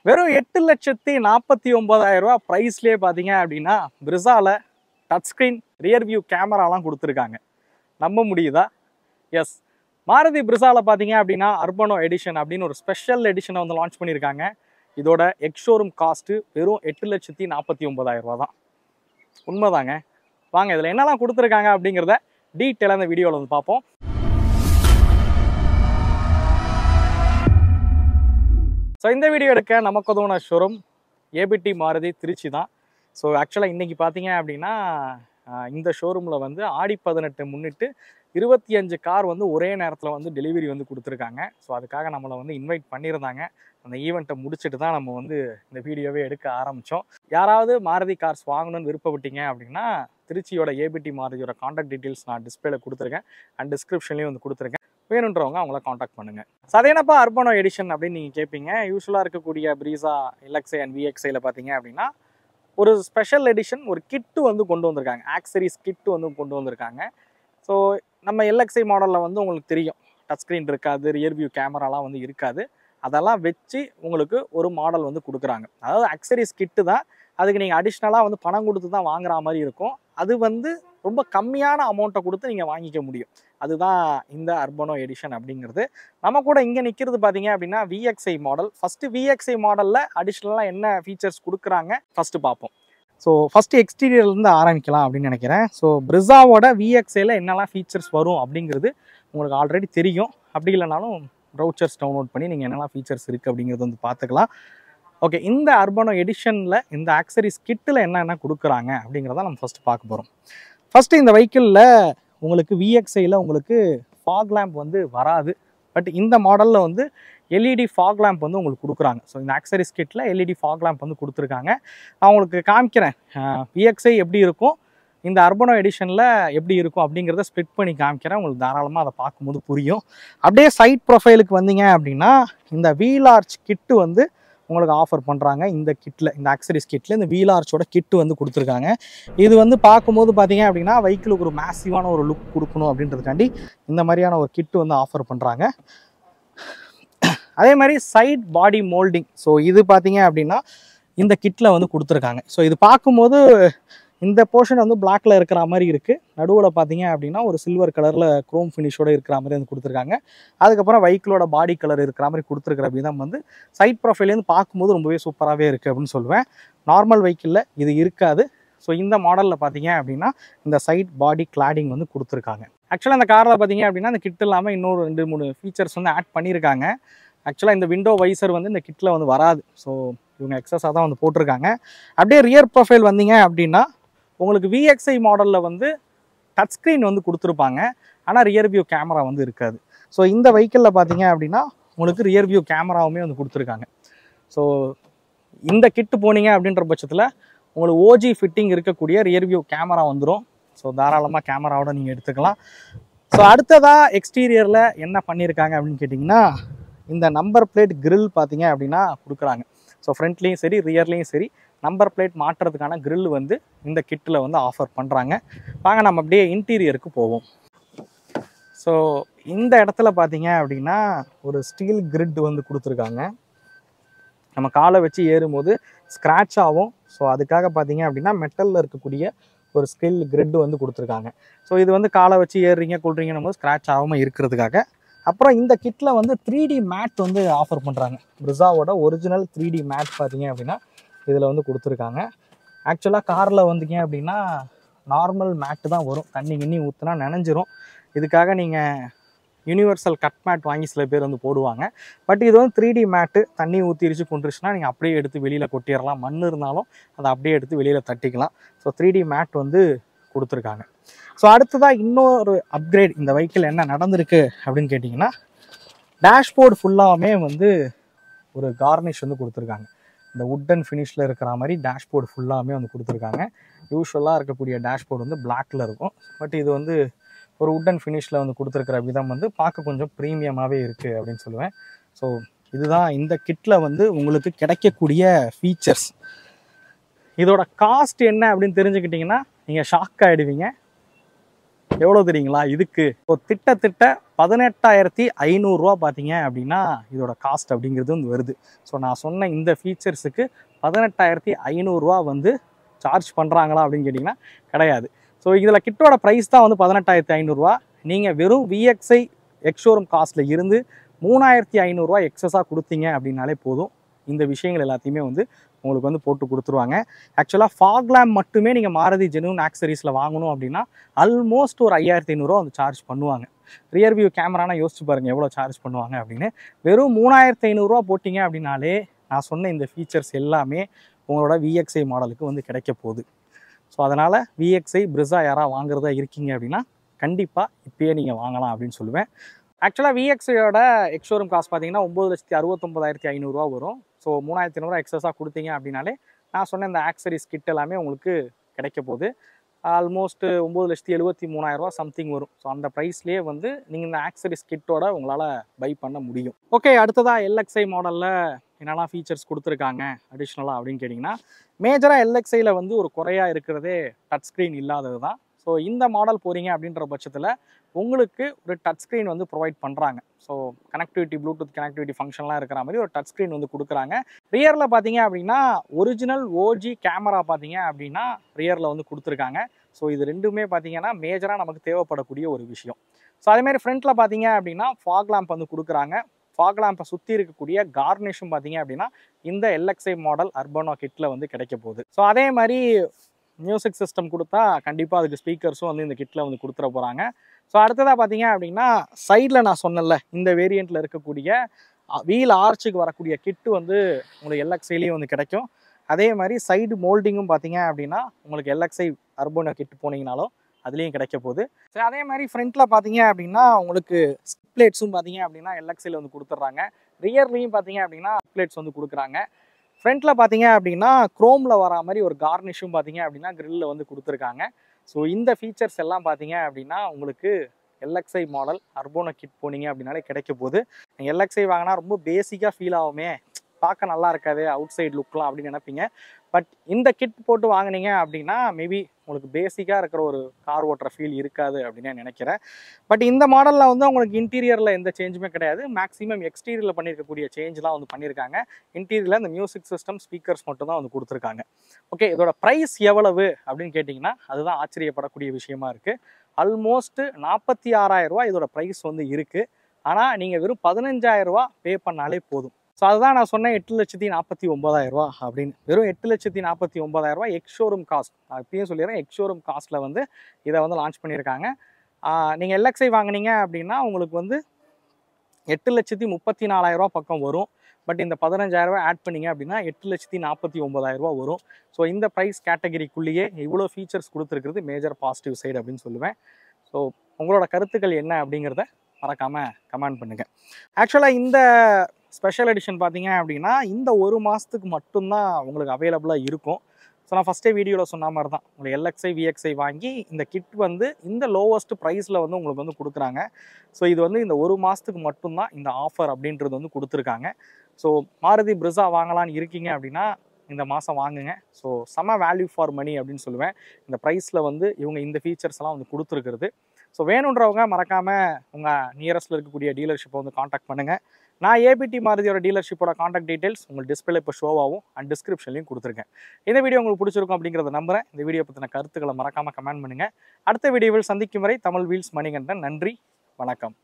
வெறும் 8,49,000 ரூபா ப்ரைஸ்லேயே பார்த்தீங்க அப்படின்னா பிரிசால டச் ஸ்க்ரீன் ரியர் வியூ கேமராலாம் கொடுத்துருக்காங்க. நம்ப முடியுதா? எஸ், மாருதி பிரிசால பார்த்தீங்க அப்படின்னா அர்பனோ எடிஷன் அப்படின்னு ஒரு ஸ்பெஷல் எடிஷனை வந்து லான்ச் பண்ணியிருக்காங்க. இதோட எக்ஸ்ஷோரூம் காஸ்ட்டு வெறும் 8,49,000 ரூபா தான். உண்மைதாங்க. வாங்க இதில் என்னெல்லாம் கொடுத்துருக்காங்க அப்படிங்கிறத டீட்டெயிலாக இந்த வீடியோவில் வந்து பார்ப்போம். ஸோ இந்த வீடியோ எடுக்க நமக்கு உதவுன ஷோரூம் ஏபிடி மாருதி திருச்சி தான். ஸோ ஆக்சுவலாக இன்றைக்கி பார்த்தீங்க அப்படின்னா இந்த ஷோரூமில் வந்து ஆடி 18 முன்னிட்டு 25 கார் வந்து ஒரே நேரத்தில் வந்து டெலிவரி வந்து கொடுத்துருக்காங்க. ஸோ அதுக்காக நம்மளை வந்து இன்வைட் பண்ணியிருந்தாங்க. அந்த ஈவெண்ட்டை முடிச்சுட்டு தான் நம்ம வந்து இந்த வீடியோவே எடுக்க ஆரம்பித்தோம். யாராவது மாருதி கார்ஸ் வாங்கணும்னு விருப்பப்பட்டீங்க அப்படின்னா திருச்சியோட ஏபிடி மாருதியோட காண்டாக்ட் டீட்டெயில்ஸ் நான் டிஸ்பிளேல கொடுத்துருக்கேன் அண்ட் டிஸ்கிரிப்ஷன்லேயும் வந்து கொடுத்துருக்கேன். வேணுன்றவங்க அவங்கள காண்டாக்ட் பண்ணுங்கள். ஸோ அது என்னப்பா அர்பனோ எடிஷன் அப்படின்னு நீங்கள் கேட்பீங்க. யூஸ்வலாக இருக்கக்கூடிய பிரீசா எல்எக்ஸ்ஐ அண்ட் விஎக்ஸ்ஐயில் பார்த்தீங்க அப்படின்னா ஒரு ஸ்பெஷல் எடிஷன் ஒரு கிட்டு வந்து கொண்டு வந்திருக்காங்க. ஆக்சரிஸ் கிட்டு வந்து கொண்டு வந்திருக்காங்க. ஸோ நம்ம எல்எக்ஸ்ஐ மாடலில் வந்து உங்களுக்கு தெரியும், டச் ஸ்க்ரீன் இருக்காது, ரியர் வியூ கேமராலாம் வந்து இருக்காது. அதெல்லாம் வச்சு உங்களுக்கு ஒரு மாடல் வந்து கொடுக்குறாங்க. அதாவது ஆக்சரிஸ் கிட்டு தான், அதுக்கு நீங்கள் அடிஷ்னலாக வந்து பணம் கொடுத்து தான் வாங்குற மாதிரி இருக்கும். அது வந்து ரொம்ப கம்மியான அமௌண்ட்டை கொடுத்து நீங்கள் வாங்கிக்க முடியும். அதுதான் இந்த அர்பனோ எடிஷன் அப்படிங்கிறது. நம்ம கூட இங்கே நிற்கிறது பார்த்தீங்க அப்படின்னா விஎக்ஸ்ஐ மாடல். ஃபஸ்ட்டு விஎக்ஸ்ஐ மாடலில் அடிஷ்னலாக என்ன ஃபீச்சர்ஸ் கொடுக்குறாங்க ஃபஸ்ட்டு பார்ப்போம். ஸோ ஃபஸ்ட்டு எக்ஸ்டீரியர்லேருந்து ஆரம்பிக்கலாம் அப்படின்னு நினைக்கிறேன். ஸோ பிரிசாவோட விஎக்ஸ்ஐயில் என்னெல்லாம் ஃபீச்சர்ஸ் வரும் அப்படிங்கிறது உங்களுக்கு ஆல்ரெடி தெரியும். அப்படி இல்லைனாலும் ப்ரௌச்சர்ஸ் டவுன்லோட் பண்ணி நீங்கள் என்னெல்லாம் ஃபீச்சர்ஸ் இருக்குது அப்படிங்கிறது வந்து பார்த்துக்கலாம். ஓகே, இந்த அர்பனோ எடிஷனில் இந்த ஆக்சரிஸ் கிட்டில் என்னென்ன கொடுக்குறாங்க அப்படிங்கிறத நம்ம ஃபஸ்ட்டு பார்க்க போகிறோம். ஃபஸ்ட்டு இந்த வெஹிக்கிளில் உங்களுக்கு விஎக்ஸ்ஐயில் உங்களுக்கு ஃபாக் லேம்ப் வந்து வராது. பட் இந்த மாடலில் வந்து எல்இடி ஃபாக் லேம்ப் வந்து உங்களுக்கு கொடுக்குறாங்க. ஸோ இந்த ஆக்சரிஸ் கிட்டில் எல்இடி ஃபாக் லேம்ப் வந்து கொடுத்துருக்காங்க. நான் உங்களுக்கு காமிக்கிறேன் விஎக்ஸ்ஐ எப்படி இருக்கும், இந்த அர்பனோ எடிஷனில் எப்படி இருக்கும் அப்படிங்கிறத ஸ்ப்ளிட் பண்ணி காமிக்கிறேன். உங்களுக்கு தாராளமாக அதை பார்க்கும்போது புரியும். அப்படியே சைட் ப்ரொஃபைலுக்கு வந்தீங்க அப்படின்னா இந்த வீல் ஆர்ச் கிட்டு வந்து உங்களுக்கு ஆஃபர் பண்ணுறாங்க. இந்த கிட்டில், இந்த ஆக்சரிஸ் கிட்டில் இந்த வீல் ஆர்ச்சோட கிட்டு வந்து கொடுத்துருக்காங்க. இது வந்து பார்க்கும்போது பார்த்தீங்க அப்படின்னா வெஹிக்கிளுக்கு ஒரு மேசிவான ஒரு லுக் கொடுக்கணும் அப்படின்றதுக்காண்டி இந்த மாதிரியான ஒரு கிட்டு வந்து ஆஃபர் பண்ணுறாங்க. அதே மாதிரி சைட் பாடி மோல்டிங், ஸோ இது பார்த்தீங்க அப்படின்னா இந்த கிட்டில் வந்து கொடுத்துருக்காங்க. ஸோ இது பார்க்கும்போது இந்த போர்ஷன் வந்து பிளாக்ல இருக்கிற மாதிரி இருக்குது. நடுவில் பார்த்தீங்க அப்படின்னா ஒரு சில்வர் கலரில் குரோம் ஃபினிஷோட இருக்கிற மாதிரி வந்து கொடுத்துருக்காங்க. அதுக்கப்புறம் வெஹிக்கிளோட பாடி கலர் இருக்கிற மாதிரி கொடுத்துருக்கிற விதம் வந்து சைட் ப்ரொஃபைலேருந்து பார்க்கும்போது ரொம்பவே சூப்பராகவே இருக்குது அப்படின்னு சொல்லுவேன். நார்மல் வெஹிக்கிளில் இது இருக்காது. ஸோ இந்த மாடலில் பார்த்தீங்க அப்படின்னா இந்த சைட் பாடி கிளாடிங் வந்து கொடுத்துருக்காங்க. ஆக்சுவலாக இந்த காரில் பார்த்தீங்க அப்படின்னா இந்த கிட் இல்லாமல் இன்னொரு 2-3 ஃபீச்சர்ஸ் வந்து ஆட் பண்ணியிருக்காங்க. ஆக்சுவலாக இந்த விண்டோ வைசர் வந்து இந்த கிட்டில் வந்து வராது. ஸோ இவங்க எக்ஸஸாக தான் வந்து போட்டிருக்காங்க. அப்படியே ரியர் ப்ரொஃபைல் வந்தீங்க அப்படின்னா உங்களுக்கு விஎக்ஸ்ஐ மாடலில் வந்து டச் ஸ்க்ரீன் வந்து கொடுத்துருப்பாங்க. ஆனால் ரியர் வியூ கேமரா வந்து இருக்காது. ஸோ இந்த வெஹிக்கிளில் பார்த்தீங்க அப்படின்னா உங்களுக்கு ரியர் வியூ கேமராவுமே வந்து கொடுத்துருக்காங்க. ஸோ இந்த கிட்டு போனீங்க அப்படின்ற பட்சத்தில் உங்களுக்கு ஓஜி ஃபிட்டிங் இருக்கக்கூடிய ரியர் வியூ கேமரா வந்துடும். ஸோ தாராளமாக கேமராவோட நீங்கள் எடுத்துக்கலாம். ஸோ அடுத்ததாக எக்ஸ்டீரியரில் என்ன பண்ணியிருக்காங்க அப்படின்னு கேட்டிங்கன்னா இந்த நம்பர் பிளேட் கிரில் பார்த்தீங்க அப்படின்னா கொடுக்குறாங்க. ஸோ ஃப்ரண்ட்லேயும் சரி ரியர்லேயும் சரி நம்பர் பிளேட் மாற்றுறதுக்கான கிரில் வந்து இந்த கிட்டில் வந்து ஆஃபர் பண்ணுறாங்க. வாங்க நம்ம அப்படியே இன்டீரியருக்கு போவோம். ஸோ இந்த இடத்துல பார்த்தீங்க அப்படின்னா ஒரு ஸ்டீல் கிரிட் வந்து கொடுத்துருக்காங்க. நம்ம காலை வச்சு ஏறும்போது ஸ்க்ராட்ச் ஆகும். ஸோ அதுக்காக பார்த்தீங்க அப்படின்னா மெட்டலில் இருக்கக்கூடிய ஒரு ஸ்டீல் கிரிட் வந்து கொடுத்துருக்காங்க. ஸோ இது வந்து காலை வச்சு ஏறுறீங்க கொள்றீங்கன்னும் போது ஸ்க்ராட்ச் ஆகாமல் இருக்கிறதுக்காக. அப்புறம் இந்த கிட்டில் வந்து 3D மேட் வந்து ஆஃபர் பண்ணுறாங்க. பிரிசாவோட ஒரிஜினல் 3D மேட் பார்த்தீங்க அப்படின்னா இதில் வந்து கொடுத்துருக்காங்க. ஆக்சுவலாக காரில் வந்தீங்க அப்படின்னா நார்மல் மேட்டு தான் வரும். தண்ணி கிண்ணி ஊற்றுனா நனைஞ்சிரும். இதுக்காக நீங்கள் யூனிவர்சல் கட் மேட் வாங்கி சில பேர் வந்து போடுவாங்க. பட் இது வந்து 3D மேட்டு, தண்ணி ஊற்றிருச்சு கொண்டுருச்சுன்னா நீங்கள் அப்படியே எடுத்து வெளியில் கொட்டிடலாம். மண் இருந்தாலும் அதை அப்படியே எடுத்து வெளியில் தட்டிக்கலாம். ஸோ 3D மேட் வந்து கொடுத்துருக்காங்க. ஸோ அடுத்ததாக இன்னொரு அப்கிரேட் இந்த வெஹிக்கிள் என்ன நடந்திருக்கு அப்படின்னு கேட்டிங்கன்னா டேஷ்போர்டு ஃபுல்லாகவே வந்து ஒரு கார்னிஷ் வந்து கொடுத்துருக்காங்க. இந்த வுட்டன் ஃபினிஷில் இருக்கிற மாதிரி டேஷ்போர்டு ஃபுல்லாகவே வந்து கொடுத்துருக்காங்க. யூஸ்வலாக இருக்கக்கூடிய டேஷ்போர்டு வந்து பிளாக்கில் இருக்கும். பட் இது வந்து ஒரு வுட்டன் ஃபினிஷில் வந்து கொடுத்துருக்கிற விதம் வந்து பார்க்க கொஞ்சம் ப்ரீமியமாகவே இருக்குது அப்படின்னு சொல்லுவேன். ஸோ இதுதான் இந்த கிட்டில் வந்து உங்களுக்கு கிடைக்கக்கூடிய ஃபீச்சர்ஸ். இதோட காஸ்ட் என்ன அப்படின்னு தெரிஞ்சுக்கிட்டிங்கன்னா நீங்கள் ஷாக் ஆகிடுவீங்க. எவ்வளோ தெரியுங்களா இதுக்கு? இப்போ திட்ட 18,500 ரூபா பார்த்தீங்க அப்படின்னா இதோட காஸ்ட் அப்படிங்கிறது வந்து வருது. ஸோ நான் சொன்ன இந்த ஃபீச்சர்ஸுக்கு 18,500 ரூபா வந்து சார்ஜ் பண்ணுறாங்களா அப்படின்னு கேட்டிங்கன்னா கிடையாது. ஸோ இதில் கிட்டோட ப்ரைஸ் தான் வந்து 18,500 ரூபா. நீங்கள் வெறும் VXI எக்ஸ்ஷோரூம் காஸ்ட்டில் இருந்து 3,500 ரூபா எக்ஸஸாக கொடுத்தீங்க அப்படின்னாலே போதும். இந்த விஷயங்கள் எல்லாத்தையுமே வந்து உங்களுக்கு வந்து போட்டு கொடுத்துருவாங்க. ஆக்சுவலாக ஃபாக் லேம்ப் மட்டுமே நீங்கள் மாருதி ஜெனுவன் ஆக்சரிஸில் வாங்கணும் அப்படின்னா ஆல்மோஸ்ட் ஒரு 5,500 ரூபா வந்து சார்ஜ் பண்ணுவாங்க. ரியர் வியூ கேமரானா யோசிச்சு பாருங்கள் எவ்வளோ சார்ஜ் பண்ணுவாங்க அப்படின்னு. வெறும் 3,500 ரூபா போட்டிங்க அப்படின்னாலே நான் சொன்ன இந்த ஃபீச்சர்ஸ் எல்லாமே உங்களோட VXI மாடலுக்கு வந்து கிடைக்க போகுது. ஸோ அதனால் VXI Brezza யாராவது வாங்குறதா இருக்கீங்க அப்படின்னா கண்டிப்பாக இப்பயே நீங்கள் வாங்கலாம் அப்படின்னு சொல்லுவேன். ஆக்சுவலாக VXIயோட எக்ஸ்ஷோரூம் காஸ்ட் பார்த்தீங்கன்னா 9,69,500 ரூபா வரும். ஸோ 3,500 ரூபா எக்ஸஸாக கொடுத்தீங்க அப்படின்னாலே நான் சொன்ன இந்த ஆக்சரிஸ் கிட் எல்லாமே உங்களுக்கு கிடைக்க போகுது. ஆல்மோஸ்ட் 9,73,000 ரூபா சம்திங் வரும். ஸோ அந்த ப்ரைஸ்லேயே வந்து நீங்கள் இந்த ஆக்சரிஸ் கிட்டோட உங்களால் பை பண்ண முடியும். ஓகே, அடுத்ததாக LXI மாடலில் என்னெல்லாம் ஃபீச்சர்ஸ் கொடுத்துருக்காங்க அடிஷ்னலாக அப்படின்னு கேட்டிங்கன்னா, மேஜராக LXIயில் வந்து ஒரு குறையாக இருக்கிறதே டச் ஸ்க்ரீன் இல்லாதது தான். ஸோ இந்த மாடல் போகிறீங்க அப்படின்ற பட்சத்தில் உங்களுக்கு ஒரு டச் ஸ்க்ரீன் வந்து ப்ரொவைட் பண்ணுறாங்க. ஸோ கனெக்டிவிட்டி, ப்ளூடூத் கனெக்டிவிட்டி ஃபங்க்ஷன்லாம் இருக்கிற மாதிரி ஒரு டச் ஸ்க்ரீன் வந்து கொடுக்குறாங்க. ரியரில் பார்த்தீங்க அப்படின்னா ஒரிஜினல் OG கேமரா பார்த்தீங்க அப்படின்னா ரியரில் வந்து கொடுத்துருக்காங்க. ஸோ இது ரெண்டுமே பார்த்தீங்கன்னா மேஜராக நமக்கு தேவைப்படக்கூடிய ஒரு விஷயம். ஸோ அதேமாதிரி ஃப்ரண்ட்டில் பார்த்தீங்க அப்படின்னா ஃபாக் லேம்ப் வந்து கொடுக்குறாங்க. ஃபாக் லேம்பை சுற்றி இருக்கக்கூடிய கார்னிஷும் பார்த்தீங்க அப்படின்னா இந்த LXI மாடல் அர்பனோ கிட்டில் வந்து கிடைக்க போகுது. ஸோ அதே மாதிரி மியூசிக் சிஸ்டம் கொடுத்தா கண்டிப்பாக அதுக்கு ஸ்பீக்கர்ஸும் வந்து இந்த கிட்டில் வந்து கொடுத்துட போகிறாங்க. ஸோ அடுத்ததாக பார்த்தீங்க அப்படின்னா சைடில் நான் சொன்னல இந்த வேரியண்ட்டில் இருக்கக்கூடிய வீல் ஆர்ச்சுக்கு வரக்கூடிய கிட்டு வந்து உங்களுக்கு LXIலையும் வந்து கிடைக்கும். அதே மாதிரி சைடு மோல்டிங்கும் பார்த்தீங்க அப்படின்னா உங்களுக்கு LXI அர்பனோ கிட் போனீங்கனாலும் அதுலேயும் கிடைக்க போகுது. ஸோ அதே மாதிரி ஃப்ரண்ட்டில் பார்த்தீங்க அப்படின்னா உங்களுக்கு பிளேட்ஸும் பார்த்தீங்க அப்படின்னா LXIயில் வந்து கொடுத்துட்றாங்க. ரியர்லேயும் பார்த்தீங்க அப்படின்னா பிளேட்ஸ் வந்து கொடுக்குறாங்க. ஃப்ரண்ட்டில் பார்த்தீங்க அப்படின்னா குரோமில் வரா மாதிரி ஒரு கார்னிஷும் பார்த்தீங்க அப்படின்னா கிரில்லில் வந்து கொடுத்துருக்காங்க. ஸோ இந்த ஃபீச்சர்ஸ் எல்லாம் பார்த்தீங்க அப்படின்னா உங்களுக்கு LXI மாடல் அர்பனோ கிட் போனீங்க அப்படின்னாலே கிடைக்க போகுது. நீங்கள் LXI வாங்கினா ரொம்ப பேசிக்காக ஃபீல் ஆகுமே, பார்க்க நல்லா இருக்காது அவுட் சைட் லுக்லாம் அப்படின்னு நினைப்பீங்க. பட் இந்த கிட் போட்டு வாங்கினீங்க அப்படின்னா மேபி உங்களுக்கு பேசிக்காக இருக்கிற ஒரு கார் ஓட்டுற ஃபீல் இருக்காது அப்படின்னு நினைக்கிறேன். பட் இந்த மாடலில் வந்து உங்களுக்கு இன்டீரியரில் எந்த சேஞ்சுமே கிடையாது. மேக்ஸிமம் எக்ஸ்டீரியரில் பண்ணியிருக்கக்கூடிய சேஞ்செலாம் வந்து பண்ணியிருக்காங்க. இன்டீரியரில் இந்த மியூசிக் சிஸ்டம் ஸ்பீக்கர்ஸ் மட்டும் தான் வந்து கொடுத்துருக்காங்க. ஓகே, இதோட ப்ரைஸ் எவ்வளவு அப்படின்னு கேட்டிங்கன்னா அதுதான் ஆச்சரியப்படக்கூடிய விஷயமா இருக்குது. ஆல்மோஸ்ட் 46,000 ரூபா இதோட ப்ரைஸ் வந்து இருக்குது. ஆனால் நீங்கள் வெறும் 15,000 ரூபா பே பண்ணாலே போதும். ஸோ அதுதான் நான் சொன்னேன் 8,49,000 ரூபா அப்படின்னு. வெறும் 8,49,000 ரூபா எக்ஸ்ஷோரூம் காஸ்ட். நான் இப்பயும் சொல்லிடுறேன், எக்ஸ்ஷோரூம் காஸ்ட்டில் வந்து இதை வந்து லான்ச் பண்ணியிருக்காங்க. நீங்கள் LXI வாங்கினீங்க அப்படின்னா உங்களுக்கு வந்து 8,34,000 ரூபா பக்கம் வரும். பட் இந்த 15,000 ரூபா ஆட் பண்ணிங்க அப்படின்னா 8,49,000 ரூபா வரும். ஸோ இந்த ப்ரைஸ் கேட்டகரிக்குள்ளேயே இவ்வளோ ஃபீச்சர்ஸ் கொடுத்துருக்கிறது மேஜர் பாசிட்டிவ் சைடு அப்படின்னு சொல்லுவேன். ஸோ உங்களோட கருத்துக்கள் என்ன அப்படிங்கிறத மறக்காமல் கமெண்ட் பண்ணுங்கள். ஆக்சுவலாக இந்த ஸ்பெஷல் எடிஷன் பார்த்தீங்க அப்படின்னா இந்த ஒரு மாதத்துக்கு மட்டும்தான் உங்களுக்கு அவைலபிளாக இருக்கும். ஸோ நான் ஃபஸ்ட்டே வீடியோவில் சொன்ன மாதிரி தான் உங்களுக்கு LXI VXI வாங்கி இந்த கிட் வந்து இந்த லோவஸ்ட் ப்ரைஸில் வந்து உங்களுக்கு வந்து கொடுக்குறாங்க. ஸோ இது வந்து இந்த ஒரு மாதத்துக்கு மட்டும்தான் இந்த ஆஃபர் அப்படின்றது வந்து கொடுத்துருக்காங்க. ஸோ மாருதி Brezza வாங்கலான்னு இருக்கீங்க அப்படின்னா இந்த மாதம் வாங்குங்க. ஸோ செம வேல்யூ ஃபார் மணி அப்படின்னு சொல்லுவேன். இந்த ப்ரைஸில் வந்து இவங்க இந்த ஃபீச்சர்ஸ்லாம் வந்து கொடுத்துருக்குறது. ஸோ வேணுன்றவங்க மறக்காமல் உங்கள் நியரஸ்ட்டில் இருக்கக்கூடிய டீலர்ஷிப்பை வந்து காண்டாக்ட் பண்ணுங்கள். நான் ABT மாருதியோட டீலர்ஷிப்போட காண்டாக்ட் டீட்டெயில்ஸ் உங்களுக்கு டிஸ்பிளே இப்போ ஷோவாகவும் அண்ட் டிஸ்கிரிப்ஷன்லையும் கொடுத்துருக்கேன். இந்த வீடியோ உங்களுக்கு பிடிச்சிருக்கும் அப்படிங்கிறத நம்புகிறேன். இந்த வீடியோ பற்றின கருத்துக்களை மறக்காமல் கமெண்ட் பண்ணுங்கள். அடுத்த வீடியோவில் சந்திக்கும் வரை தமிழ் வீல்ஸ் மணிகண்டன். நன்றி, வணக்கம்.